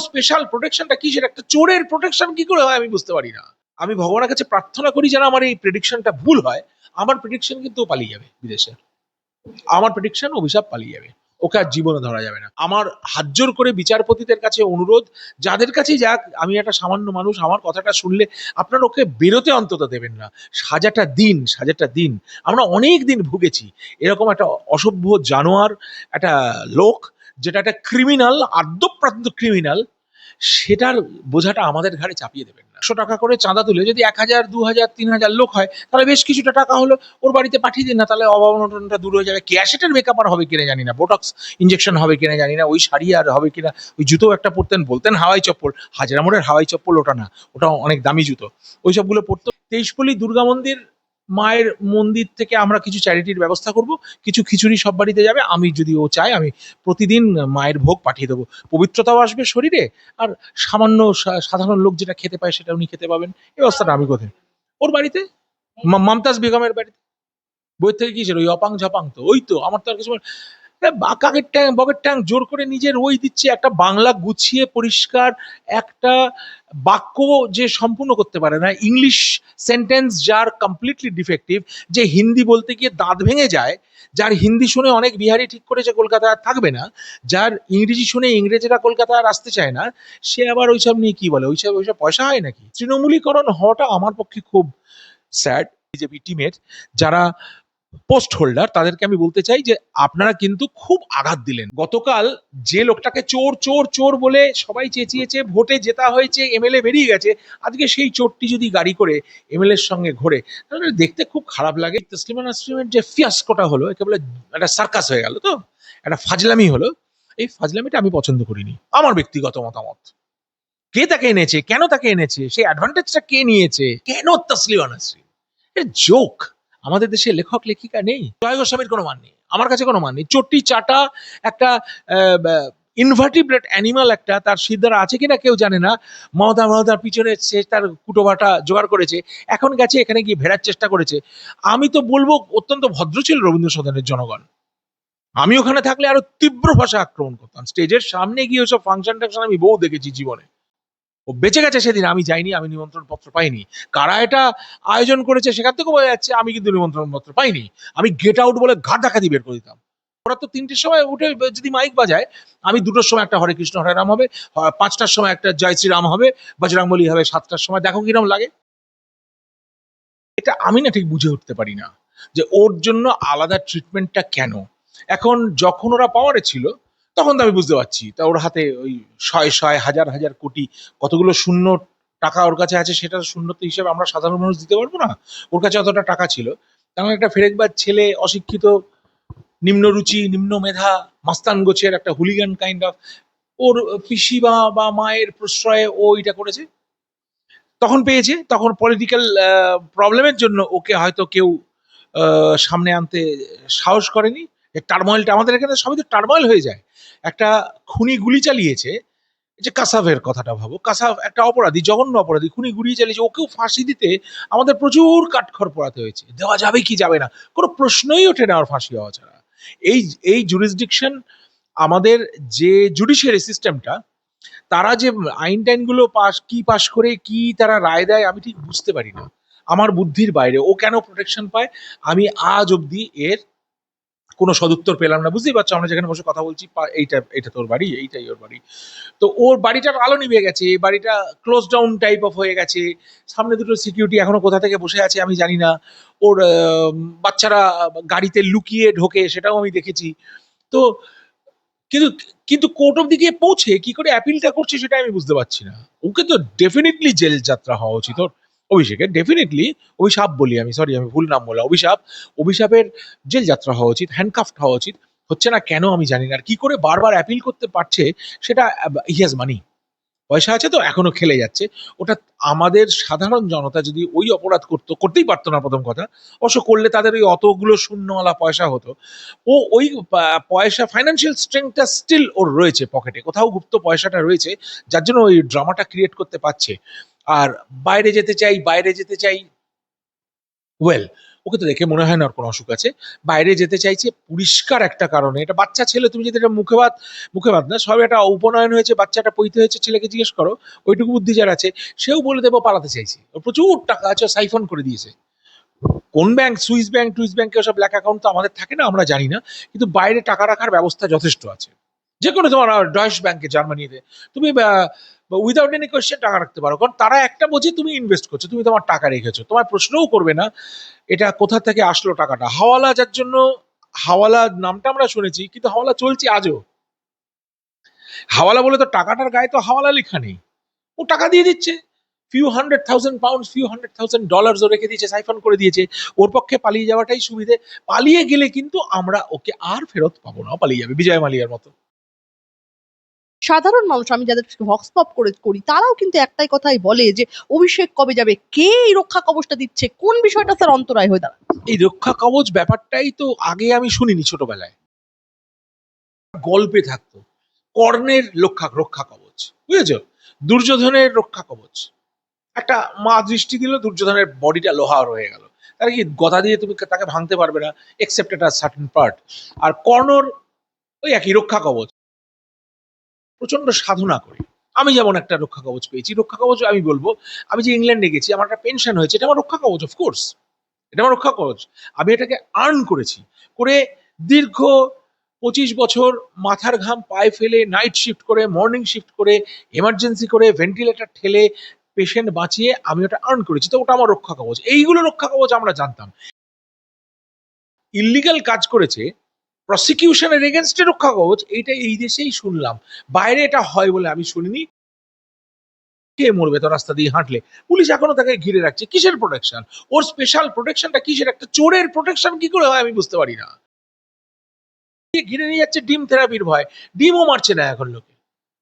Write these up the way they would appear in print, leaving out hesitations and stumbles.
Special প্রোটেকশনটা কি, সেটা একটা চোরের প্রোটেকশন কি করে হয় আমি বুঝতে পারি না। আমি ভগবানের কাছে প্রার্থনা করি যেন আমার এই প্রেডিকশনটা ভুল হয়। আমার প্রেডিকশন কিন্তু ও পালিয়ে যাবে বিদেশে। আমার প্রেডিকশন অভিশাপ পালিয়ে যাবে, ওকে আর জীবনে ধরা যাবে না। আমার হাত জোর করে বিচারপতিদের কাছে অনুরোধ, যাদের কাছেই যাক, আমি একটা সামান্য মানুষ, আমার কথাটা শুনলে আপনারা ওকে বেরোতে অন্তত দেবেন না। সাজাটা দিন, সাজাটা দিন। আমরা অনেক দিন ভুগেছি এরকম একটা অসভ্য জানোয়ার, একটা লোক, যেটা একটা ক্রিমিনাল, আদ্যপ্রান্ত ক্রিমিনাল, সেটার বোঝাটা আমাদের ঘাড়ে চাপিয়ে দেবেন না। 100 টাকা করে চাঁদা তুলে যদি 1000, 2000, 3000 লোক হয়, তাহলে বেশ কিছুটা টাকা হলো, ওর বাড়িতে পাঠিয়ে দিন না, তাহলে অভাব অনটনটা দূর হয়ে যাবে। ক্যাশেটের মেকআপ আর হবে কিনা জানি না, বোটক্স ইঞ্জেকশন হবে কিনা জানি না, ওই শাড়ি আর হবে কিনা, ওই জুতো একটা পরতেন, বলতেন হাওয়াই চপ্পল, হাজরা মোড়ের হাওয়াই চপ্পল ওটা না, ওটা অনেক দামি জুতো, ওই সবগুলো পরতো। 23পল্লী দুর্গা মন্দির, মায়ের মন্দির থেকে আমরা কিছু চ্যারিটির ব্যবস্থা করব, কিছু খিচুড়ি সব বাড়িতে যাবে, আমি যদি ও চায় আমি প্রতিদিন মায়ের ভোগ পাঠিয়ে দেবো, পবিত্রতাও আসবে শরীরে, আর সামান্য সাধারণ লোক যেটা খেতে পায় সেটা উনি খেতে পাবেন। এই ব্যবস্থাটা আমি কোথায়, ওর বাড়িতে, মমতাজ বেগমের বাড়িতে। বইয়ের থেকে কি ছিল, ওই অপাং ঝপাং, তো ওই তো আমার তো আর কিছু কাকের ট্যাং বকের ট্যাং জোর করে নিজের ওই দিচ্ছে। একটা বাংলা গুছিয়ে পরিষ্কার একটা বাক্য যে সম্পূর্ণ করতে পারে না, ইংলিশ সেন্টেন্স যার কমপ্লিটলি ডিফেক্টিভ, যে হিন্দি বলতে গিয়ে দাঁত ভেঙে যায়, যার হিন্দি শুনে অনেক বিহারি ঠিক করেছে কলকাতা আর থাকবে না, যার ইংরেজি শুনে ইংরেজরা কলকাতা আর আসতে চায় না, সে আবার ওইসব নিয়ে কি বলে, ওইসব ওইসব পয়সা হয় নাকি? তৃণমূলীকরণ হওয়াটা আমার পক্ষে খুব স্যাড। বিজেপি টিমের যারা পোস্ট হোল্ডার, তাদেরকে আমি বলতে চাই যে আপনারা কিন্তু খুব আঘাত দিলেন। গতকাল যে লোকটাকে চোর চোর চোর বলে সবাই চেঁচিয়েছে, ভোটে জেতা হয়েছে, এমএলএ বেরিয়ে গেছে, আজকে সেই চোরটি যদি গাড়ি করে এমএলএর সঙ্গে ঘোরে, তাহলে দেখতে খুব খারাপ লাগে। তসলিমা নাসরিনের যে ফিয়াস্কোটা হলো, একেবারে একটা সার্কাস হয়ে গেল, তো একটা ফাজলামি হলো। এই ফাজলামিটা আমি পছন্দ করিনি, আমার ব্যক্তিগত মতামত। কে তাকে এনেছে, কেন তাকে এনেছে, সেই অ্যাডভান্টেজটা কে নিয়েছে, কেন তসলিমা নাসরিন, জোক। আমাদের দেশে লেখক লেখিকা নেই, জয় গোস্বামীর কোনো মান নেই, আমার কাছে কোনো মান নেই। চটি চাটা একটা ইনভার্টিব্রেট অ্যানিমাল, একটা তার সিদ্ধারা আছে কিনা কেউ জানে না, মমতার পিছনে সে তার কুটোবাটা জোগাড় করেছে, এখন গেছে এখানে গিয়ে ভেড়ার চেষ্টা করেছে। আমি তো বলবো অত্যন্ত ভদ্র ছিল রবীন্দ্র সদনের জনগণ। আমি ওখানে থাকলে আরো তীব্র ভাষা আক্রমণ করতাম, স্টেজের সামনে গিয়ে ওসব ফাংশন টাংশন আমি বহু দেখেছি জীবনে। ও বেঁচে গেছে সেদিন, আমি যাইনি, আমি নিমন্ত্রণ পত্র পাইনি। কারা এটা আয়োজন করেছে সেখান থেকে বোঝা যাচ্ছে, আমি কিন্তু নিমন্ত্রণ পত্র পাইনি। আমি গেট আউট বলে ঘাট ডাকাতি বের করে দিতাম। ওরা তো 3টের সময় উঠে যদি মাইক বাজায়, আমি 2টোর সময় একটা হরে কৃষ্ণ হরে রাম হবে, 5টার সময় একটা জয় শ্রীরাম হবে, বজরংবলী হবে 7টার সময়, দেখো কিরম লাগে। এটা আমি না ঠিক বুঝে উঠতে পারি না যে ওর জন্য আলাদা ট্রিটমেন্টটা কেন। এখন যখন ওরা পাওয়ারে ছিল, তখন তো আমি বুঝতে পারছি, তা ওর হাতে ওই শয় শয় হাজার হাজার কোটি কতগুলো শূন্য টাকা ওর কাছে আছে, সেটা শূন্যতে হিসেবে আমরা সাধারণ মানুষ দিতে পারবো না। ওর কাছে অতটা টাকা ছিল, তেমন একটা ফেরেকবাজ ছেলে, অশিক্ষিত, নিম্ন রুচি, নিম্ন মেধা, মাস্তান গোছের একটা হুলিগান কাইন্ড অফ, ওর পিসি বা মায়ের প্রশ্রয়ে ও এটা করেছে। তখন পেয়েছে, তখন পলিটিক্যাল প্রবলেমের জন্য ওকে হয়তো কেউ সামনে আনতে সাহস করেনি। টার্ময়েলটা আমাদের এখানে সবই তো টার্ময়েল হয়ে যায়। একটা খুনি গুলি চালিয়েছে, যে কাসাভের কথাটা ভাবো, কাসাভ একটা অপরাধী, জঘন্য অপরাধী, খুনি গুলি চালিয়েছে, ওকেও ফাঁসি দিতে আমাদের প্রচুর কাঠখড় পোড়াতে হয়েছে। দেওয়া যাবে কি যাবে না, কোনো প্রশ্নই ওঠে না ওর ফাঁসি হওয়া ছাড়া। এই এই জুরিসডিকশন, আমাদের যে জুডিশিয়ারি সিস্টেমটা, তারা যে আইন টাইনগুলো পাশ করে কি তারা রায় দেয়, আমি ঠিক বুঝতে পারি না। আমার বুদ্ধির বাইরে ও কেন প্রোটেকশন পায়, আমি আজ অব্দি এর কোনো সদুত্তর পেলাম না। বুঝতেই পারছো, আমরা যেখানে বসে কথা বলছি, এইটা এটা তোর বাড়ি, এইটাই ওর বাড়ি। তো ওর বাড়িটার আলো নিভে গেছে, বাড়িটা ক্লোজ ডাউন টাইপ অফ হয়ে গেছে, সামনে দুটো সিকিউরিটি এখনো কোথা থেকে বসে আছে আমি জানি না। ওর বাচ্চারা গাড়িতে লুকিয়ে ঢোকে, সেটাও আমি দেখেছি। তো কিন্তু কিন্তু কোর্ট অব্দি গিয়ে পৌঁছে কি করে অ্যাপিলটা করছে সেটা আমি বুঝতে পারছি না। ওকে তো ডেফিনেটলি জেল যাত্রা হওয়া উচিত ওর, অভিষেকের ডেফিনেটলি, অভিশাপ বলি আমি, সরি আমি ভুল নাম বললাম, অভিশাপের জেল যাত্রা হওয়া উচিত, হ্যান্ডকাফড হওয়া উচিত। হচ্ছে না কেন আমি জানি না, আর কি করে বারবার অ্যাপিল করতে পারছে, সেটা হি হ্যাজ মানি, পয়সা আছে তো এখনো খেলে যাচ্ছে। ওটা আমাদের সাধারণ জনতা যদি ওই অপরাধ করতেই পারতো না, প্রথম কথা, অবশ্য করলে তাদের ওই অতগুলো শূন্যওয়ালা পয়সা হতো। ও ওই পয়সা, ফাইন্যান্সিয়াল স্ট্রেংথটা স্টিল ওর রয়েছে পকেটে, কোথাও গুপ্ত পয়সাটা রয়েছে, যার জন্য ওই ড্রামাটা ক্রিয়েট করতে পারছে। আর বাইরে যেতে চাই, ওয়েল, ওকে তো দেখে মনে হয় না ওর কোনো অসুখ আছে। বাইরে যেতে চাইছে পরিষ্কার একটা কারণে। এটা বাচ্চা ছেলে, তুমি যদি এটা মুখে ভাত না, সব একটা উপনয়ন হয়েছে, বাচ্চাটা পৈতে হয়েছে, ছেলেকে জিজ্ঞেস করো, ওইটুকু বুদ্ধি যার আছে সেও বলে দেবো পালাতে চাইছে। ওর প্রচুর টাকা আছে, সাইফন করে দিয়েছে। কোন ব্যাংক, সুইস ব্যাংক টুইস ব্যাংকে ওসব ব্ল্যাক অ্যাকাউন্ট তো আমাদের থাকে না, আমরা জানি না, কিন্তু বাইরে টাকা রাখার ব্যবস্থা যথেষ্ট আছে। যে কোনো তোমার ডয়েশ ব্যাংকে জার্মানিতে তুমি উইদাউট এনি কোয়েশ্চেন টাকা রাখতে পারো, কারণ তারা একটা বোঝে তুমি ইনভেস্ট করছো, তুমি তোমার টাকা রেখেছো, তোমার প্রশ্নও করবে না এটা কোথা থেকে আসলো টাকাটা। হাওয়ালা, যার জন্য হাওয়ালা নামটা আমরা শুনেছি, কিন্তু হাওয়ালা চলছে আজও। হাওয়ালা বলে তো টাকাটার গায়ে তো হাওয়ালা লেখা নেই, ও টাকা দিয়ে দিচ্ছে, £100,000, $100,000 ও রেখে দিয়েছে, সাইফন করে দিয়েছে। ওর পক্ষে পালিয়ে যাওয়াটাই সুবিধে। পালিয়ে গেলে কিন্তু আমরা ওকে আর ফেরত পাবো না, পালিয়ে যাবে বিজয় মালিয়ার মতো। সাধারণ মানুষ, আমি যাদের ভক্স পপ করি, তারাও কিন্তু একটাই কথাই বলে যে অভিষেক কবে যাবে, কে এই রক্ষা কবচটা দিচ্ছে, কোন বিষয়টা স্যার অন্তরায় হয়ে দাঁড়ায়? এই রক্ষা কবচ ব্যাপারটাই তো আগে আমি শুনিনি ছোটবেলায়, গল্পে থাকতো কর্ণের রক্ষা কবচ, বুঝেছো, দুর্যোধনের রক্ষা কবচ। একটা মা দৃষ্টি দিল, দুর্যোধনের বডিটা লোহার হয়ে গেল, তার কি গদা দিয়ে তুমি তাকে ভাঙতে পারবে না, এক্সেপ্ট একটা সার্টেন পার্ট। আর কর্ণর ওই একই রক্ষা কবচ, প্রচন্ড সাধনা করে। আমি যেমন একটা রক্ষা কবচ পেয়েছি, রক্ষা কবচ আমি বলবো, আমি যে ইংল্যান্ডে গেছি, আমার একটা পেনশন হয়েছে, এটা আমার রক্ষা কবচ, অফকোর্স এটা আমার রক্ষা কবচ। আমি এটাকে আর্ন করেছি, করে দীর্ঘ 25 বছর মাথার ঘাম পায়ে ফেলে, নাইট শিফট করে, মর্নিং শিফট করে, এমার্জেন্সি করে, ভেন্টিলেটর ঠেলে পেশেন্ট বাঁচিয়ে আমি ওটা আর্ন করেছি, তো ওটা আমার রক্ষা কবচ। এইগুলো রক্ষা কবচ আমরা জানতাম। ইল্লিগাল কাজ করেছে, প্রসিকিউশনের এগেনস্টে রক্ষা কবচ, এইটা এই দেশেই শুনলাম, বাইরে এটা হয় বলে আমি শুনিনি। কে মরবে তো রাস্তা দিয়ে হাঁটলে, পুলিশ এখনো তাকে ঘিরে রাখছে, কিসের প্রোটেকশন? ওর স্পেশাল প্রোটেকশনটা কিসের? একটা চোরের প্রোটেকশন কি করে হয় আমি বুঝতে পারি না। ঘিরে নিয়ে যাচ্ছে ডিম থেরাপির ভয়, ডিমও মারছে না এখন লোকে।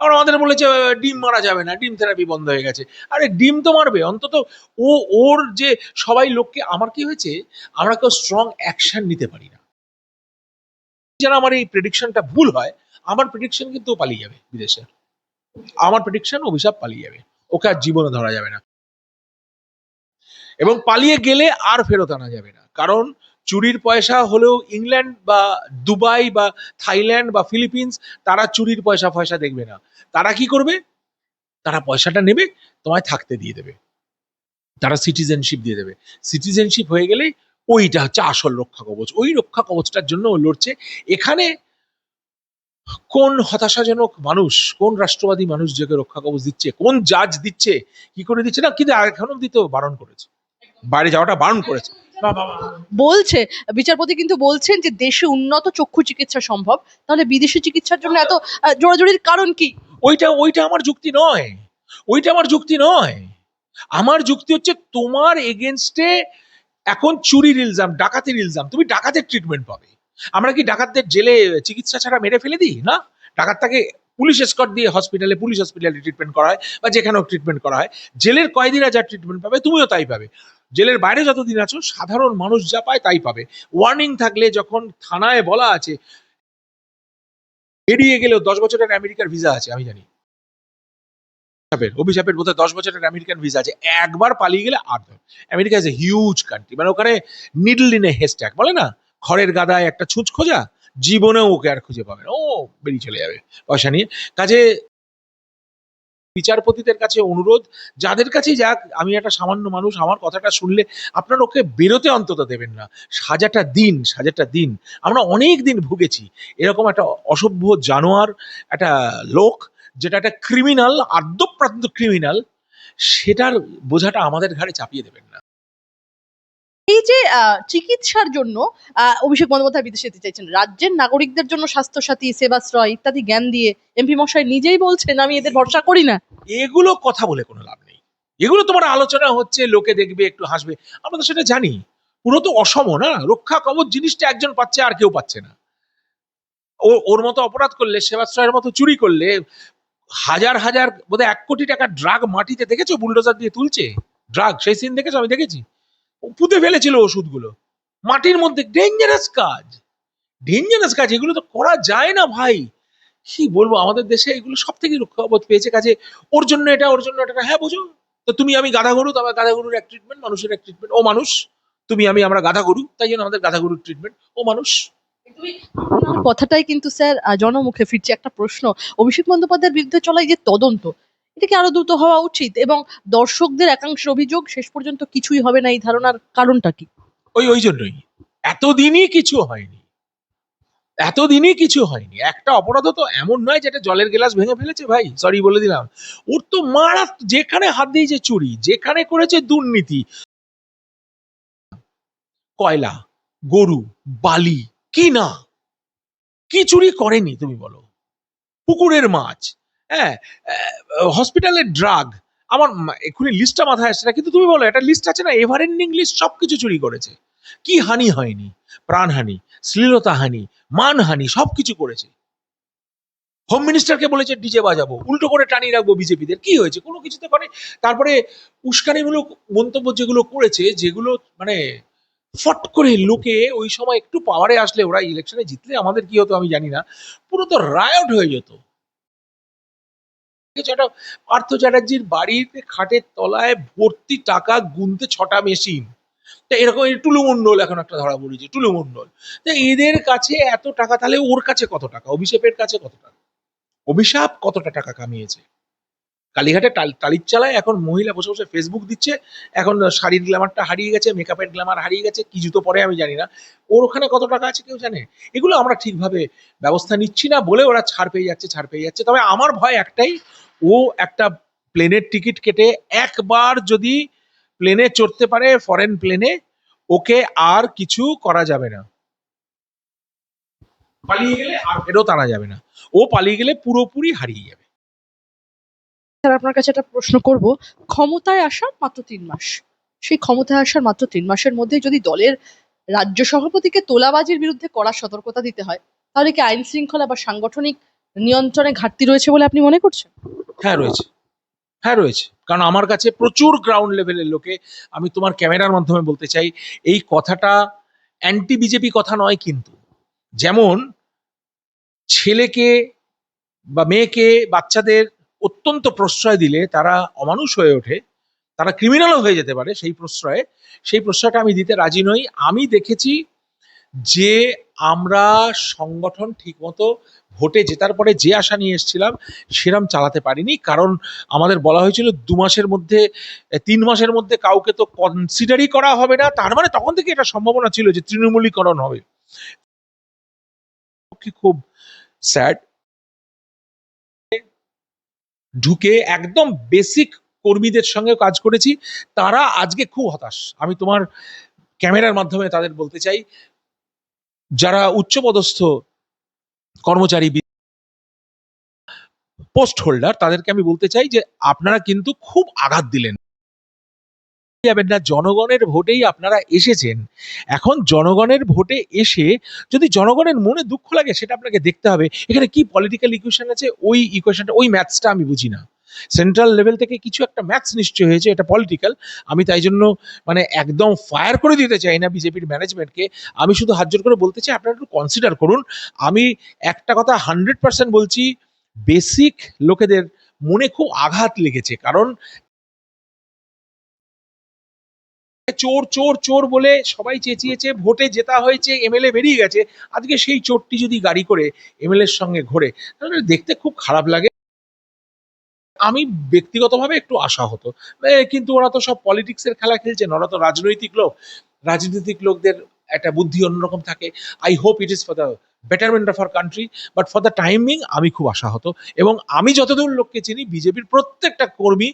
আর আমাদের বলেছে ডিম মারা যাবে না, ডিম থেরাপি বন্ধ হয়ে গেছে। আরে ডিম তো মারবে অন্তত। ও ওর যে সবাই লোককে, আমার কি হয়েছে, আমরা কেউ স্ট্রং অ্যাকশন নিতে পারি না। যেন আমার এই প্রেডিকশনটা ভুল হয়, আমার প্রেডিকশন কিন্তু ও পালিয়ে যাবে বিদেশে। আমার প্রেডিকশন অভিশাপ পালিয়ে যাবে, ওকে আর জীবনে ধরা যাবে না, এবং পালিয়ে গেলে আর ফেরত আনা যাবে না। কারণ চুরির পয়সা হলেও ইংল্যান্ড বা দুবাই বা থাইল্যান্ড বা ফিলিপিন্স, তারা চুরির পয়সা ফয়সা দেখবে না। তারা কি করবে? তারা পয়সাটা নেবে, তোমায় থাকতে দিয়ে দেবে, তারা সিটিজেনশিপ দিয়ে দেবে। সিটিজেনশিপ হয়ে গেলে ওইটা হচ্ছে আসল রক্ষা কবচ। ওই রক্ষা কবচটার জন্য ও লড়ছে। এখানে কোন হতাশাজনক মানুষ, কোন রাষ্ট্রবাদী মানুষ যাকে রক্ষা কবচ দিচ্ছে, কোন জাজ দিচ্ছে, কি করে দিচ্ছে না, কিন্তু এখন অব্দি তো বারণ করেছে, বাইরে যাওয়াটা বারণ করেছে। বলছে বিচারপতি, কিন্তু বলছেন যে দেশে উন্নত চক্ষু চিকিৎসা সম্ভব, তাহলে বিদেশি চিকিৎসার জন্য এত জোরাজুরির কারণ কি? ওইটা ওইটা আমার যুক্তি নয়, ওইটা আমার যুক্তি নয়। আমার যুক্তি হচ্ছে তোমার এগেনস্টে এখন চুরির ইলজাম, ডাকাতির ইলজাম, তুমি ডাকাতের ট্রিটমেন্ট পাবে। আমরা কি ডাকাতদের জেলে চিকিৎসা ছাড়া মেরে ফেলে দিই না? ডাকাতটাকে পুলিশ এসকর্ট দিয়ে হসপিটালে, পুলিশ হসপিটালে ট্রিটমেন্ট করা হয়, বা যেখানেও ট্রিটমেন্ট করা হয়। জেলের কয়েদিরা যা ট্রিটমেন্ট পাবে তুমিও তাই পাবে। জেলের বাইরে যতদিন আছো সাধারণ মানুষ যা পায় তাই পাবে। ওয়ার্নিং থাকলে, যখন থানায় বলা আছে এড়িয়ে গেলেও 10 বছরের আমেরিকার ভিসা আছে, আমি জানি অভিশাপের বোধহয় 10 বছরের আমেরিকান ভিসা আছে, একবার পালিয়ে গেলে আর ধর। America is a huge country, মানে ওখানে নিডল ইন এ হেস্ট্যাক বলে না, খড়ের গাদায় একটা ছুঁচ খোঁজা, জীবনেও ওকে আর খুঁজে পাবে না, ও বেরিয়ে চলে যাবে পয়সা নিয়ে। কাজে বিচারপতিদের কাছে অনুরোধ, যাদের কাছেই যাক, আমি একটা সামান্য মানুষ, আমার কথাটা শুনলে আপনার ওকে বেরোতে অন্তত দেবেন না, সাজাটা দিন, সাজাটা দিন। আমরা অনেক দিন ভুগেছি এরকম একটা অসভ্য জানোয়ার, একটা লোক, যেটা একটা ক্রিমিনাল, আদ্যপ্রান্ত ক্রিমিনাল, সেটার বোঝাটা আমাদের ঘাড়ে চাপিয়ে দেবেন না। এই যে চিকিৎসার জন্য অভিষেক বন্দ্যোপাধ্যায় বিদেশে যেতে চাইছেন, রাজ্যের নাগরিকদের জন্য স্বাস্থ্যসাথী, সেবাশ্রয় ইত্যাদি জ্ঞান দিয়ে এমপি মশাই নিজেই বলছেন আমি এদের ভরসা করি না। এগুলো কথা বলে কোনো লাভ নেই, এগুলো তোমার আলোচনা হচ্ছে, লোকে দেখবে, একটু হাসবে, আমরা তো সেটা জানি। পুরো তো অসম না, রক্ষা কবচ জিনিসটা একজন পাচ্ছে আর কেউ পাচ্ছে না। ওর মতো অপরাধ করলে, সেবাশ্রয়ের মতো চুরি করলে, হাজার হাজার, বোধহয় 1 কোটি টাকার ড্রাগ মাটিতে দেখেছো বুলডোজার দিয়ে তুলছে, ড্রাগ, সেই সিন দেখেছো? আমি দেখেছি, পুঁতে ফেলেছিল ওষুধগুলো মাটির মধ্যে। ডেঞ্জারাস কাজ, ডেঞ্জারাস কাজ, এগুলো তো করা যায় না ভাই। কি বলবো, আমাদের দেশে এগুলো সব থেকে রক্ষা কবচ পেয়েছে। কাজে ওর জন্য এটা, ওর জন্য এটা, হ্যাঁ বোঝো তো, তুমি আমি গাধা গরু, তবে গাধা গরুর এক ট্রিটমেন্ট, মানুষের এক ট্রিটমেন্ট, ও মানুষ, তুমি আমি আমরা গাধা গরু, তাই জন্য আমাদের গাধা গরুর ট্রিটমেন্ট। ও মানুষ। একদমই আপনার কথাটাই কিন্তু স্যার জনমুখে ফিরছে একটা প্রশ্ন। অভিষেক বন্দ্যোপাধ্যায়ের বিরুদ্ধে চলা এই যে তদন্ত, এটা কি আরো দ্রুত হওয়া উচিত? এবং দর্শকদের একাংশের অভিযোগ শেষ পর্যন্ত কিছুই হবে না, এই ধারণার কারণটা কি? ওই জন্যই এতদিনই কিছু হয়নি, এতদিনই কিছু হয়নি। একটা অপরাধ তো এমন নয় যেটা জলের গ্লাস ভেঙে ফেলেছে ভাই, সরি বলে দিলাম। ওর তো মারা, যেখানে হাত দিয়েছে চুরি, যেখানে করেছে দুর্নীতি, কয়লা, গরু, বালি, কি না, কি চুরি করেনি তুমি বলো? পুকুরের মাছ, হ্যাঁ, হসপিটালের ড্রাগ, আমার এক্ষুনি লিস্টটা মাথায় আসছে না, কিন্তু তুমি বলো একটা লিস্ট আছে না, এভার এন্ডিং লিস্ট, সবকিছু চুরি করেছে। কি হানি হয়নি? প্রাণহানি, শ্লীলতা হানি, মানহানি, সবকিছু করেছে। হোম মিনিস্টারকে বলেছে ডিজে বাজাবো, উল্টো করে টানিয়ে রাখবো বিজেপিদের, কি হয়েছে? কোনো কিছুতে করে। তারপরে উস্কানিমূলক মন্তব্য যেগুলো করেছে, যেগুলো মানে ফট করে লোকে ওই সময় একটু পাওয়ারে আসলে, ওরা ইলেকশনে জিতলে আমাদের কি হতো আমি জানি না, পুরো তো রায়ট হয়ে যেত। একটা পার্থ চ্যাটার্জির বাড়ির খাটের তলায় ভর্তি টাকা গুনতে 6টা মেশিন। তা এরকম এই টুলু মণ্ডল এখন একটা ধরা পড়েছে, টুলু মণ্ডল। তা এদের কাছে এত টাকা, তাহলে ওর কাছে কত টাকা? অভিষেকের কাছে কত টাকা? অভিশাপ কতটা টাকা কামিয়েছে? কালীঘাটে টালির চালায় এখন মহিলা বসে বসে ফেসবুক দিচ্ছে। এখন শাড়ির গ্ল্যামারটা হারিয়ে গেছে, মেকআপের গ্ল্যামার হারিয়ে গেছে, কি জুতো পরে আমি জানি না। ওর ওখানে কত টাকা আছে কেউ জানে? এগুলো আমরা ঠিকভাবে ব্যবস্থা নিচ্ছি না বলে ওরা ছাড় পেয়ে যাচ্ছে, ছাড় পেয়ে যাচ্ছে। তবে আমার ভয় একটাই, ও একটা প্লেনের টিকিট কেটে একবার যদি প্লেনে চড়তে পারে, ফরেন প্লেনে, ওকে আর কিছু করা যাবে না। পালিয়ে গেলে আর ফেরত আনা যাবে না। ও পালিয়ে গেলে পুরোপুরি হারিয়ে যাবে। স্যার আপনার কাছে একটা প্রশ্ন করব। ক্ষমতায় আসার মাত্র 3 মাস, সেই ক্ষমতায় আসার মাত্র 3 মাসের মধ্যে যদি দলের রাজ্য সভাপতিকে তোলাবাজির বিরুদ্ধে কড়া সতর্কতা দিতে হয়, তাহলে কি আইন শৃঙ্খলা বা সাংগঠনিক নিয়ন্ত্রণে ঘাটতি রয়েছে বলে আপনি মনে করছেন? হ্যাঁ রয়েছে, হ্যাঁ রয়েছে। কারণ আমার কাছে প্রচুর গ্রাউন্ড লেভেলের লোকে, আমি তোমার ক্যামেরার মাধ্যমে বলতে চাই, এই কথাটা অ্যান্টি বিজেপি কথা নয় কিন্তু। যেমন ছেলেকে বা মেয়েকে, বাচ্চাদের অত্যন্ত প্রশ্রয় দিলে তারা অমানুষ হয়ে ওঠে, তারা ক্রিমিনালও হয়ে যেতে পারে সেই প্রশ্রয়ে। সেই প্রশ্রয়টা আমি দিতে রাজি নই। আমি দেখেছি যে আমরা সংগঠন ঠিকমতো ভোটে জেতার পরে যে আশা নিয়ে এসেছিলাম সেরম চালাতে পারিনি। কারণ আমাদের বলা হয়েছিল 2 মাসের মধ্যে, 3 মাসের মধ্যে কাউকে তো কনসিডারই করা হবে না। তার মানে তখন থেকে এটা সম্ভাবনা ছিল যে তৃণমূলীকরণ হবে। খুব স্যাড, ঢুকে একদম বেসিক কর্মীদের সঙ্গে কাজ করেছি, তারা আজকে খুব হতাশ। আমি তোমার ক্যামেরার মাধ্যমে তাদের বলতে চাই, যারা উচ্চপদস্থ কর্মচারী, পোস্ট হোল্ডার, তাদেরকে আমি বলতে চাই যে আপনারা কিন্তু খুব আঘাত দিলেন। যাবেন না, জনগণের ভোটেই আপনারা এসেছেন। এখন জনগণের ভোটে এসে যদি জনগণের মনে দুঃখ লাগে, সেটা আপনাকে দেখতে হবে। এখানে কি পলিটিক্যাল ইকুয়েশন আছে, ওই ইকুয়েশনটা, ওই ম্যাথসটা আমি বুঝি না। সেন্ট্রাল লেভেল থেকে কিছু একটা ম্যাথস নিশ্চয় হয়েছে, এটা পলিটিক্যাল। আমি তাই জন্য মানে একদম ফায়ার করে দিতে চাই না বিজেপির ম্যানেজমেন্টকে। আমি শুধু হাত জোর করে বলতে চাই আপনারা একটু কনসিডার করুন। আমি একটা কথা 100% বলছি, বেসিক লোকেদের মনে খুব আঘাত লেগেছে। কারণ চোর চোর চোর বলে সবাই চেঁচিয়েছে, ভোটে জেতা হয়েছে, এমএলএ বেরিয়ে গেছে, আজকে সেই চোরটি যদি গাড়ি করে এমএলএর সঙ্গে ঘোরে, তাহলে দেখতে খুব খারাপ লাগে। আমি ব্যক্তিগতভাবে একটু আশাহত। কিন্তু ওরা তো সব পলিটিক্সের খেলা খেলছেন, ওরা তো রাজনৈতিক লোক। রাজনৈতিক লোকদের একটা বুদ্ধি অন্যরকম থাকে। I hope it is for the betterment of our country, but for the timing আমি খুব আশাহত। এবং আমি যতদূর লোককে চিনি, বিজেপির প্রত্যেকটা কর্মী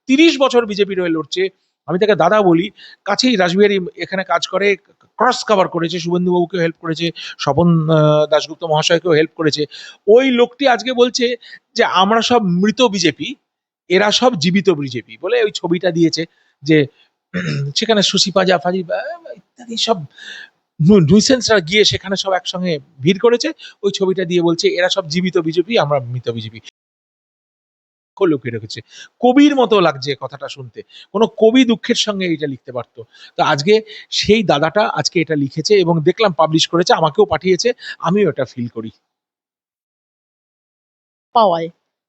30 বছর বিজেপির হয়ে লড়ছে। আমি তাকে দাদা বলি, কাছেই রাসবিহারী এখানে কাজ করে, ক্রস কভার করেছে, শুভেন্দু বাবুকেও হেল্প করেছে, স্বপন দাশগুপ্ত মহাশয়কেও হেল্প করেছে। ওই লোকটি আজকে বলছে যে আমরা সব মৃত বিজেপি, এরা সব জীবিত বিজেপি বলে ওই ছবিটা দিয়েছে। যে সেখানে সুসি পাজা ফাজি ইত্যাদি সব নুইসেন্সরা গিয়ে সেখানে সব একসঙ্গে ভিড় করেছে। ওই ছবিটা দিয়ে বলছে এরা সব জীবিত বিজেপি, আমরা মৃত বিজেপি। লুকিয়ে রেখেছে। কবির মতো লাগছে কথাটা শুনতে। কোনো কবি দুঃখের সঙ্গে এটা লিখতে পারতো। তো আজকে সেই দাদাটা আজকে এটা লিখেছে এবং দেখলাম পাবলিশ করেছে, আমাকেও পাঠিয়েছে। আমিও এটা ফিল করি। পাওয়ায়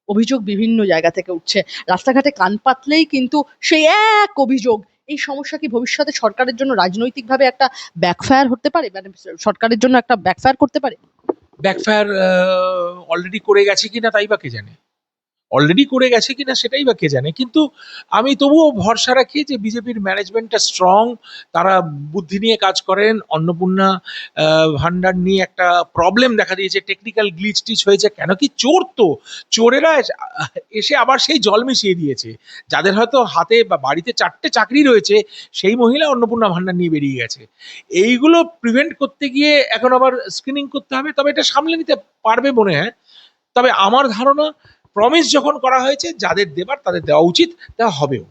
অভিযোগ বিভিন্ন জায়গা থেকে উঠছে, রাস্তাঘাটে কান পাতলেই কিন্তু সেই এক অভিযোগ, এই সমস্যা কি ভবিষ্যতে সরকারের জন্য রাজনৈতিকভাবে একটা ব্যাকফায়ার হতে পারে, মানে সরকারের জন্য একটা ব্যাকফায়ার করতে পারে? ব্যাকফায়ার অলরেডি করে গেছে কিনা তাই বা কে জানে, অলরেডি করে গেছে কিনা সেটাই বা কে জানে। কিন্তু আমি তবুও ভরসা রাখি যে বিজেপির ম্যানেজমেন্টটা স্ট্রং, তারা বুদ্ধি নিয়ে কাজ করেন। অন্নপূর্ণা ভান্ডার নিয়ে একটা প্রবলেম দেখা দিয়েছে, টেকনিক্যাল গ্লিচ টিচ হয়েছে, কেন কি চোর তো, চোরেরা এসে আবার সেই জল মিশিয়ে দিয়েছে। যাদের হয়তো হাতে বা বাড়িতে 4টে চাকরি রয়েছে, সেই মহিলা অন্নপূর্ণা ভান্ডার নিয়ে বেরিয়ে গেছে। এইগুলো প্রিভেন্ট করতে গিয়ে এখন আবার স্ক্রিনিং করতে হবে, তবে এটা সামলে নিতে পারবে মনে হয়। তবে আমার ধারণা, প্রমিস যখন করা হয়েছে যাদের দেবার তাদের দেওয়া উচিত, দেওয়া হবেও।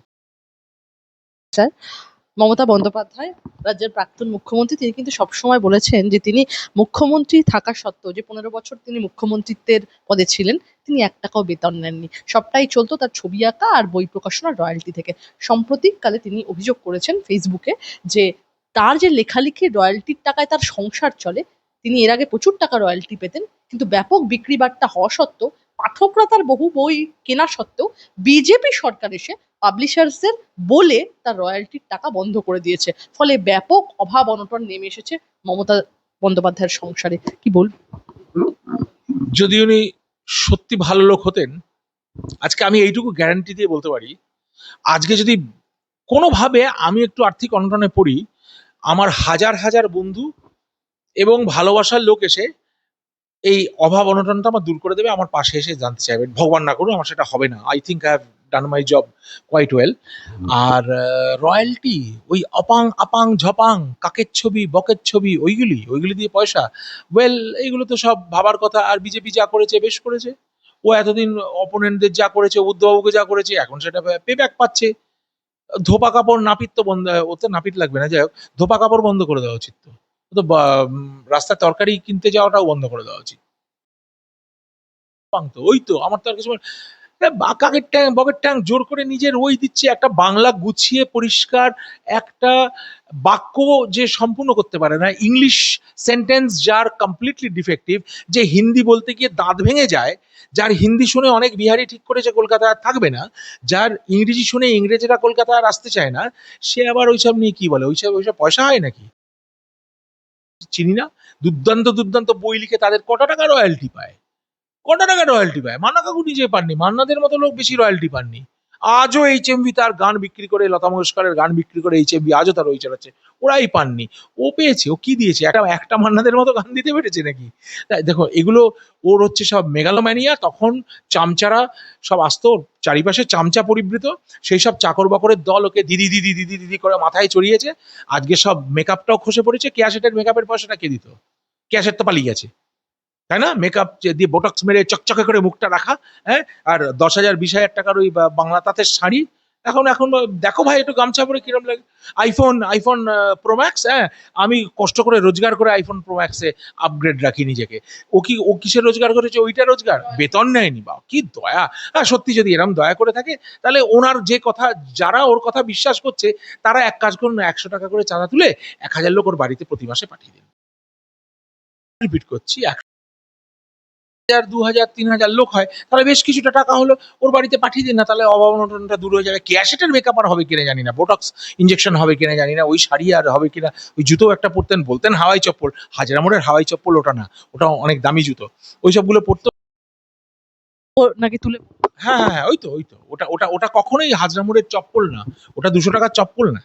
মমতা বন্দ্যোপাধ্যায় রাজ্যের প্রাক্তন মুখ্যমন্ত্রী, তিনি কিন্তু সবসময় বলেছেন যে তিনি মুখ্যমন্ত্রী থাকা সত্ত্বেও, যে 15 বছর তিনি মুখ্যমন্ত্রিত্বের পদে ছিলেন, তিনি 1 টাকাও বেতন নেননি। সবটাই চলতো তার ছবি আঁকা আর বই প্রকাশনার রয়্যালটি থেকে। সাম্প্রতিককালে তিনি অভিযোগ করেছেন ফেসবুকে যে তার যে লেখালেখির রয়্যালটির টাকায় তার সংসার চলে। তিনি এর আগে প্রচুর টাকা রয়্যালটি পেতেন, কিন্তু ব্যাপক বিক্রি বাট্টা হওয়া সত্ত্বেও, পাঠকরা তার বহু বই কেনা সত্ত্বেও বিজেপি সরকার এসে পাবলিশার্সদের বলে তার রয়্যালটির টাকা বন্ধ করে দিয়েছে। ফলে ব্যাপক অভাব অনটন নেমে এসেছে মমতা বন্দ্যোপাধ্যায়ের সংসারে। কি বলবো? যদি উনি সত্যি ভালো লোক হতেন, আজকে আমি এইটুকু গ্যারান্টি দিয়ে বলতে পারি, আজকে যদি কোনোভাবে আমি একটু আর্থিক অনটনে পড়ি, আমার হাজার হাজার বন্ধু এবং ভালোবাসার লোক এসে এই অভাব অনটনটা আমার দূর করে দেবে, আমার পাশে এসে জানতে চাইবেন। ভগবান না করুন, আমার সেটা হবে না। I think I have done my job quite well. আর রয়্যালটি, ওই অপাং আপাং ঝপাং, কাকের ছবি বকের ছবি, ওইগুলি দিয়ে পয়সা, ওয়েল, এইগুলো তো সব ভাবার কথা। আর বিজেপি যা করেছে বেশ করেছে। ও এতদিন অপোনেন্টদের যা করেছে, বুদ্ধবাবুকে যা করেছে, এখন সেটা পে ব্যাক পাচ্ছে। ধোপা কাপড় নাপিত তো বন্ধ, ওতে নাপিত লাগবে না, যাই হোক, ধোপা কাপড় বন্ধ করে দেওয়া উচিত। তো ও তো রাস্তায় তরকারি কিনতে যাওয়াটাও বন্ধ করে দেওয়া উচিত। তো ওই তো আমার তো আর কিছু কাকের ট্যাং বকের ট্যাং জোর করে নিজের ওই দিচ্ছে। একটা বাংলা গুছিয়ে পরিষ্কার একটা বাক্য যে সম্পূর্ণ করতে পারে না, ইংলিশ সেন্টেন্স যার কমপ্লিটলি ডিফেক্টিভ, যে হিন্দি বলতে গিয়ে দাঁত ভেঙে যায়, যার হিন্দি শুনে অনেক বিহারি ঠিক করেছে কলকাতায় আর থাকবে না, যার ইংরেজি শুনে ইংরেজরা কলকাতায় আর আসতে চায় না, সে আবার ওইসব নিয়ে কি বলে? ওইসব ওইসব পয়সা হয় নাকি? চিনি না। দুর্দান্ত দুর্দান্ত বই লিখে তাদের কটা টাকা রয়্যালটি পায়, কটা টাকা রয়্যালটি পায়? মান্না কাকু নিজে পাননি, মান্নাদের মতো লোক বেশি রয়্যালটি পাননি। আজও এইচএমভি তার গান বিক্রি করে, লতা মঙ্গেশকরের গান বিক্রি করে এইচএমভি আজও তার ওই চালাচ্ছে, ওরাই পাননি। ও পেয়েছে, ও কি দিয়েছে? একটা একটা মান্নাদের মতো গান দিতে পেরেছে নাকি? তাই দেখো, এগুলো ওর হচ্ছে সব মেগালোম্যানিয়া। তখন চামচারা সব আসতো, ওর চারিপাশে চামচা পরিবৃত, সেই সব চাকর বাকরের দল ওকে দিদি দিদি দিদি দিদি করে মাথায় চড়িয়েছে। আজকে সব মেকআপটাও খসে পড়েছে। ক্যাশেটের মেকআপের পয়সাটা কে দিত? ক্যাশেট তো পালিয়ে গেছে, তাই না? মেকআপ দিয়ে বোটক্স মেরে চকচকে করে মুখটা রাখা, হ্যাঁ, আর 10,000 20,000 টাকার ওই বাংলা তাঁতের শাড়ি। এখন এখন দেখো ভাই, একটু গামছা পরে কিরম লাগে। আইফোন আইফোন প্রো ম্যাক্স, হ্যাঁ, আমি কষ্ট করে রোজগার করে আইফোন প্রো ম্যাক্সে আপগ্রেড রাখি নিজেকে। ও কিসের রোজগার করেছে? ওইটা রোজগার, বেতন নেয়নি। বা কি দয়া! হ্যাঁ, সত্যি যদি এরম দয়া করে থাকে, তাহলে ওনার যে কথা, যারা ওর কথা বিশ্বাস করছে, তারা এক কাজ করুন, 100 টাকা করে চাঁদা তুলে 1,000 লোক ওর বাড়িতে প্রতি মাসে পাঠিয়ে দিন। রিপিট করছি, 1,000 2,000 3,000 লোক হয়, তাহলে বেশ কিছুটা টাকা হলো, ওর বাড়িতে পাঠিয়ে দিন না, তাহলে অভাব অনটনটা দূর হয়ে যাবে। ক্যাশেটের মেকআপ আর হবে কিনা জানি না, বোটক্স ইঞ্জেকশন হবে কিনা জানি না, ওই শাড়ি আর হবে কিনা। ওই জুতো একটা পরতেন, বলতেন হাওয়াই চপ্পল, হাজরা মোড়ের হাওয়াই চপ্পল ওটা না, ওটা অনেক দামি জুতো, ওই সবগুলো পরতো। ও নাকি তুলে? হ্যাঁ হ্যাঁ হ্যাঁ, ওই তো ওটা ওটা ওটা কখনোই হাজরা মোড়ের চপ্পল না, ওটা 200 টাকার চপ্পল না,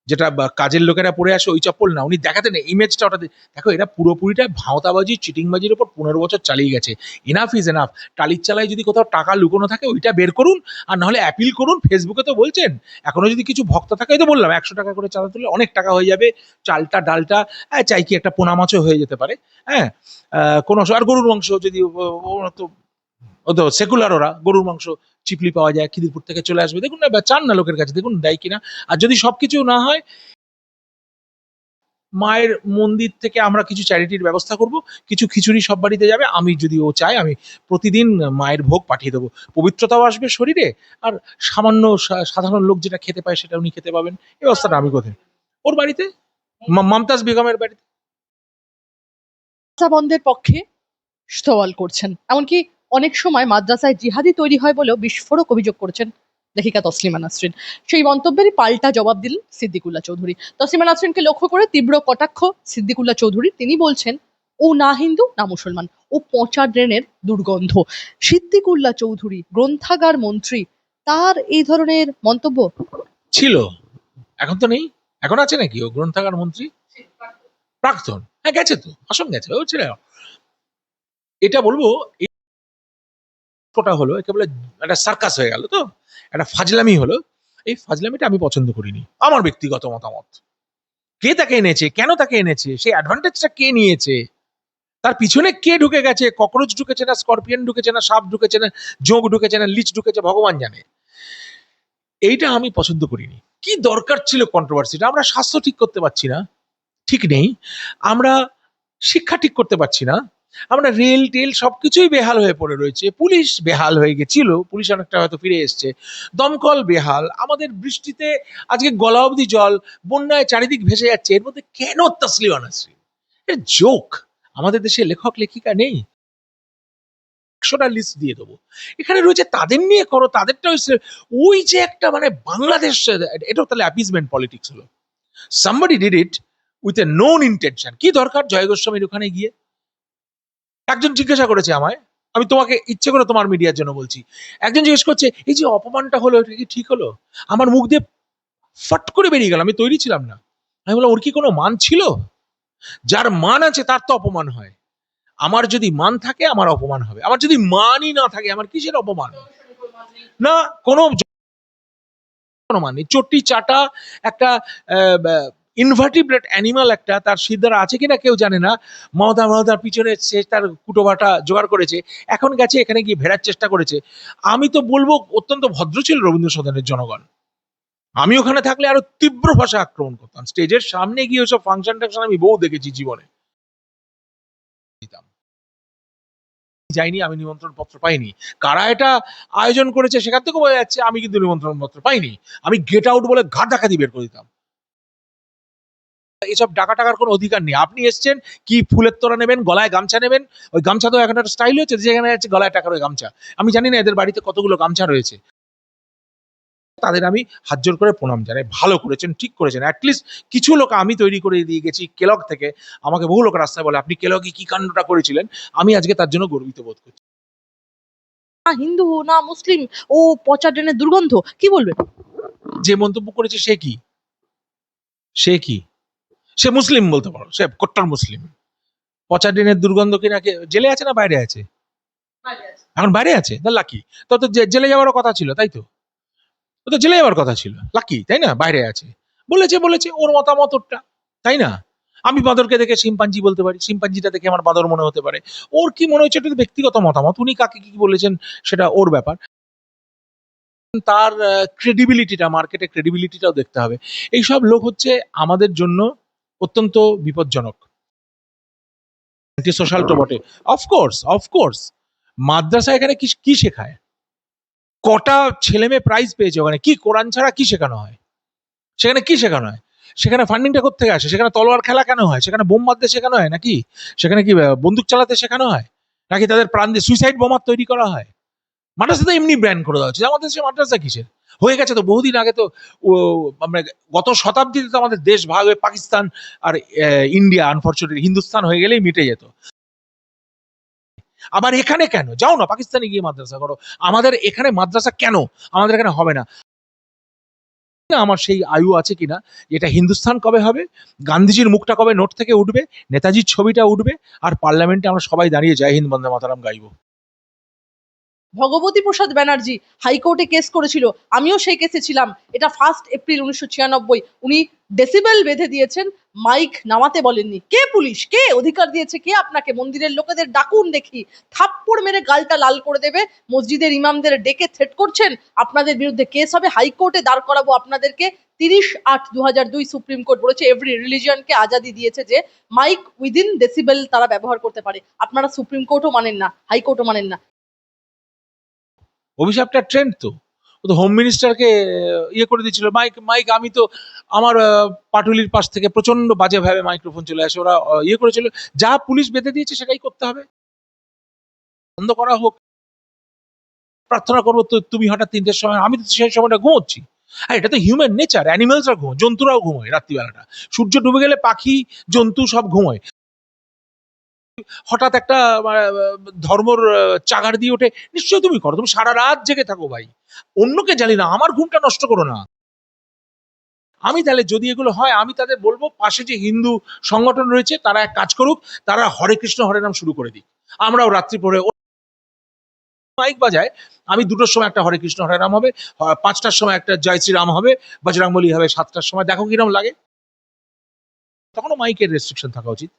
যেটা কাজের লোকেরা পরে আসে, ওই চপ্পল না। উনি দেখাতেন ইমেজটা, ওটা দেখো, এরা পুরোপুরিটা ভাঁওতাবাজি চিটিংবাজির উপর 15 বছর চালিয়ে গেছে। Enough is enough. টালির চালায় যদি কোথাও টাকা লুকোনো থাকে, ওইটা বের করুন, আর নাহলে অ্যাপিল করুন। ফেসবুকে তো বলছেন, এখনো যদি কিছু ভক্ত থাকে, ওই তো বললাম 100 টাকা করে চাঁদা তুললে অনেক টাকা হয়ে যাবে। চালটা ডালটা, হ্যাঁ, চাই কি একটা পোনা মাছও হয়ে যেতে পারে। হ্যাঁ, কোনো আর গরুর মাংস যদি তো, ও তো সেকুলার, ওরা গরুর মাংস চিপলি পাওয়া যায়, খিদিরপুর থেকে চলে আসবে, দেখুন না, চান না লোকের কাছে, দেখুন দেয় কিনা। আর যদি সবকিছু না হয়, মায়ের মন্দির থেকে আমরা কিছু চ্যারিটির ব্যবস্থা করব, কিছু খিচুড়ি সব বাড়িতে যাবে। আমি যদি ও চায়, আমি প্রতিদিন মায়ের ভোগ পাঠিয়ে দেবো, পবিত্রতাও আসবে শরীরে, আর সামান্য সাধারণ লোক যেটা খেতে পায় সেটা উনি খেতে পাবেন। এই ব্যবস্থাটা আমি কোথায়? ওর বাড়িতে, মমতাজ বেগমের বাড়িতে। মাদ্রাসা বন্ধের পক্ষে সওয়াল করছেন, এমনকি অনেক সময় মাদ্রাসায় জিহাদি তৈরি হয় বলেও বিস্ফোরক অভিযোগ করেছেন লেখিকা তসলিমা নাসরিন। সেই মন্তব্যেরই পাল্টা জবাব দিলেন সিদ্দিকুল্লাহ চৌধুরী। তসলিমা নাসরিনকে লক্ষ্য করে তীব্র কটাক্ষ সিদ্দিকুল্লাহ চৌধুরী। তিনি বলছেন, ও না হিন্দু না মুসলমান, ও পচা ড্রেনের দুর্গন্ধ। সিদ্দিকুল্লাহ চৌধুরী গ্রন্থাগার মন্ত্রী, তার এই ধরনের মন্তব্য। ছিল, এখন তো নেই। এখন আছে নাকি ও গ্রন্থাগার মন্ত্রী? প্রাক্তন, হ্যাঁ গেছে তো, আসন গেছে, ও ছিল। এটা বলবো, এই কোটা হলো একেবারে একটা সার্কাস হয়ে গেল, তো একটা ফাজলামি হলো। এই ফাজলামিটা আমি পছন্দ করিনি, আমার ব্যক্তিগত মতামত। কে তাকে এনেছে, কেন তাকে এনেছে, সেই অ্যাডভান্টেজটা কে নিয়েছে, তার পিছনে কে ঢুকে গেছে, ককরোচ ঢুকেছে না, স্করপিয়ন ঢুকেছে না, সাপ ঢুকেছে না, জোঁক ঢুকেছে না, লিচ ঢুকেছে, ভগবান জানে। এইটা আমি পছন্দ করিনি। কি দরকার ছিল কন্ট্রোভার্সিটা? আমরা স্বাস্থ্য ঠিক করতে পারছি না, ঠিক নেই। আমরা শিক্ষা ঠিক করতে পারছি না। আমরা রেল টেল সবকিছুই বেহাল হয়ে পড়ে রয়েছে। পুলিশ বেহাল হয়ে গেছিল, পুলিশ অনেকটা হয়তো ফিরে এসছে। দমকল বেহাল, আমাদের বৃষ্টিতে আজকে গলা অবধি জল, বন্যায় চারিদিক ভেসে যাচ্ছে। এর মধ্যে কেন তসলিমা নাসরিন? এর জোক। আমাদের দেশে লেখক লেখিকা নেই? 100টা লিস্ট দিয়ে দেবো, এখানে রয়েছে, তাদের নিয়ে করো, তাদেরটা হচ্ছে ওই যে একটা মানে বাংলাদেশ। এটাও তাহলে অ্যাপিজমেন্ট পলিটিক্স হলো। somebody did it with a known intention. কি দরকার জয় গোস্বামীর ওখানে গিয়ে? একজন জিজ্ঞাসা করেছে আমায়, আমি তোমাকে ইচ্ছে করে তোমার মিডিয়ার জন্য বলছি, একজন জিজ্ঞেস করছে এই যে অপমানটা হলো, এটা কি ঠিক হলো? আমার মুখ দিয়ে ফট করে বেরিয়ে গেল, আমি তৈরি ছিলাম না। আমি বললাম, ওর কি কোনো মান ছিল? যার মান আছে তার তো অপমান হয়। আমার যদি মান থাকে আমার অপমান হবে, আমার যদি মানই না থাকে আমার কিসের অপমান? না, কোনো কোনো মান নেই। চটি চাটা একটা ইনভার্টিব্রেট অ্যানিমাল, একটা, তার সিদ্ধারা আছে কিনা কেউ জানে না। মমতার পিছনে সে তার কুটোবাটা জোগাড় করেছে, এখন গেছে এখানে গিয়ে ভেড়ার চেষ্টা করেছে। আমি তো বলবো অত্যন্ত ভদ্র ছিল রবীন্দ্র সদনের জনগণ। আমি ওখানে থাকলে আরো তীব্র ভাষা আক্রমণ করতাম। স্টেজের সামনে গিয়ে ওসব ফাংশন টাংশন আমি বহু দেখেছি জীবনে। যাইনি, আমি নিমন্ত্রণ পত্র পাইনি। কারা এটা আয়োজন করেছে সেখান থেকে বোঝা যাচ্ছে আমি কিন্তু নিমন্ত্রণ পত্র পাইনি। আমি গেট আউট বলে ঘাট ডাকাতি বের করে দিতাম। এসব ডাকা টাকার কোনো অধিকার নেই। আপনি এসছেন, কি ফুলের তোড়া নেবেন, গলায় গামছা নেবেন, ওই গামছা তো এখন একটা স্টাইল হয়েছে, যেখানে যাচ্ছে গলায় টাকার ওই গামছা। আমি জানি না এদের বাড়িতে কতগুলো গামছা রয়েছে। তাদের আমি হাত জোর করে প্রণাম জানাই, ভালো করেছেন, ঠিক করেছেন। অ্যাটলিস্ট কিছু লোক আমি তৈরি করে দিয়ে গেছি কেলগ থেকে। আমাকে বহু লোক রাস্তায় বলে, আপনি কেলগে কি কাণ্ডটা করেছিলেন, আমি আজকে তার জন্য গর্বিত বোধ করছি। না হিন্দু না মুসলিম, ও পচা ড্রেনের দুর্গন্ধ, কি বলবেন? যে মন্তব্য করেছে সে কি? সে কি? সে মুসলিম বলতে পারো, সে কট্টর মুসলিম। পচা ডিনের দুর্গন্ধ কিনা, জেলে আছে না বাইরে আছে? এখন বাইরে আছে, না লাকি। তো তো জেলে যাওয়ারও কথা ছিল, তাই তো? ও তো জেলে যাওয়ার কথা ছিল, লাকি, তাই না? বাইরে আছে, বলেছে বলেছে, ওর মতামত ওরটা, তাই না? আমি বাঁদরকে দেখে শিম্পাঞ্জি বলতে পারি, শিম্পাঞ্জিটা দেখে আমার বাঁদর মনে হতে পারে। ওর কি মনে হচ্ছে এটা তো ব্যক্তিগত মতামত, উনি কাকে কি বলেছেন সেটা ওর ব্যাপার। তার ক্রেডিবিলিটিটা, মার্কেটে ক্রেডিবিলিটিটাও দেখতে হবে। এইসব লোক হচ্ছে আমাদের জন্য অত্যন্ত বিপজ্জনক। সোশ্যাল তো বটে। অফকোর্স অফকোর্স, মাদ্রাসা এখানে কি কি শেখায়? কটা ছেলে মেয়ে প্রাইজ পেয়েছে ওখানে? কি কোরআন ছাড়া কি শেখানো হয় সেখানে? কি শেখানো হয় সেখানে? ফান্ডিংটা কোত্থেকে আসে? সেখানে তলোয়ার খেলা কেন হয়? সেখানে বোম মারতে শেখানো হয় নাকি? সেখানে কি বন্দুক চালাতে শেখানো হয় নাকি? তাদের প্রাণ দিয়ে সুইসাইড বোমার তৈরি করা হয়? মাদ্রাসা তো এমনি ব্যান করে দেওয়া হচ্ছে। আমাদের দেশে মাদ্রাসা কিসের? হয়ে গেছে তো বহুদিন আগে। তো ও, আমরা গত শতাব্দীতে তো আমাদের দেশ ভাগ হয়ে পাকিস্তান আর ইন্ডিয়া, আনফরচুনেটলি হিন্দুস্তান হয়ে গেলেই মিটে যেত। আবার এখানে কেন? যাও না পাকিস্তানে গিয়ে মাদ্রাসা করো। আমাদের এখানে মাদ্রাসা কেন আমাদের এখানে হবে না? আমার সেই আয়ু আছে কিনা, এটা হিন্দুস্তান কবে হবে, গান্ধীজির মুখটা কবে নোট থেকে উঠবে, নেতাজির ছবিটা উঠবে, আর পার্লামেন্টে আমরা সবাই দাঁড়িয়ে জয় হিন্দ বন্দে মাতারাম গাইবো। ভগবতী প্রসাদ ব্যানার্জি হাইকোর্টে কেস করেছিল, আমিও সেই কেসে ছিলাম। এটা 1 এপ্রিল 1996। উনি ডেসিবেল বেঁধে দিয়েছেন, মাইক নামাতে বলেননি। কে পুলিশ? কে অধিকার দিয়েছে? কে আপনাকে? মন্দিরের লোকেদের ডাকুন দেখি, থাপ্পড় মেরে গালটা লাল করে দেবে। মসজিদের ইমামদের ডেকে থ্রেট করছেন, আপনাদের বিরুদ্ধে কেস হবে, হাইকোর্টে দাঁড় করাবো আপনাদেরকে। 30/8/2002 সুপ্রিম কোর্ট বলেছে এভরি রিলিজিয়নকে আজাদি দিয়েছে যে মাইক উইদিন ডেসিবেল তারা ব্যবহার করতে পারে। আপনারা সুপ্রিম কোর্টও মানেন না, হাইকোর্টও মানেন না। অভিশাপটা ট্রেন্ড তো। ও তো হোম মিনিস্টারকে ইয়ে করে দিয়েছিল, মাইক মাইক। আমি তো আমার পাটুলির পাশ থেকে প্রচন্ড বাজে ভাবে মাইক্রোফোন চলে আসে, ওরা ইয়ে করেছিল। যা পুলিশ বেঁধে দিয়েছে সেটাই করতে হবে, বন্ধ করা হোক। প্রার্থনা করবো, তো তুমি হঠাৎ 3টের সময়, আমি তো সেই সময়টা ঘুমোচ্ছি। আর এটা তো হিউম্যান নেচার, অ্যানিমালসরা ঘুমোয়, জন্তুরাও ঘুমোয় রাত্রিবেলাটা। সূর্য ডুবে গেলে পাখি, জন্তু সব ঘুমোয়। হঠাৎ একটা ধর্মর চাগার দিয়ে ওঠে, নিশ্চয়ই তুমি করো, তুমি সারা রাত জেগে থাকো ভাই, অন্যকে জানি না, আমার ঘুমটা নষ্ট করো না। আমি তাহলে যদি এগুলো হয়, আমি তাদের বলবো পাশে যে হিন্দু সংগঠন রয়েছে তারা এক কাজ করুক, তারা হরে কৃষ্ণ হরে নাম শুরু করে দিক। আমরাও রাত্রি পরে মাইক বাজায়, আমি 2টোর সময় একটা হরে কৃষ্ণ হরে রাম হবে, 5টার সময় একটা জয় শ্রীরাম হবে, বজরংবলী হবে 7টার সময়, দেখো কিরম লাগে। তখনও মাইকের রেস্ট্রিকশন থাকা উচিত।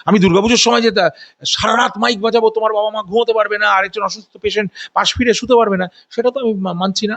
আমি দুর্গাপুজোর সময় যে সারা রাত মাইক বাজাবো, তোমার বাবা মা ঘুমোতে পারবে না, আরেকজন অসুস্থ পেশেন্ট পাশ ফিরে শুতে পারবে না, সেটা তো আমি মানছি না।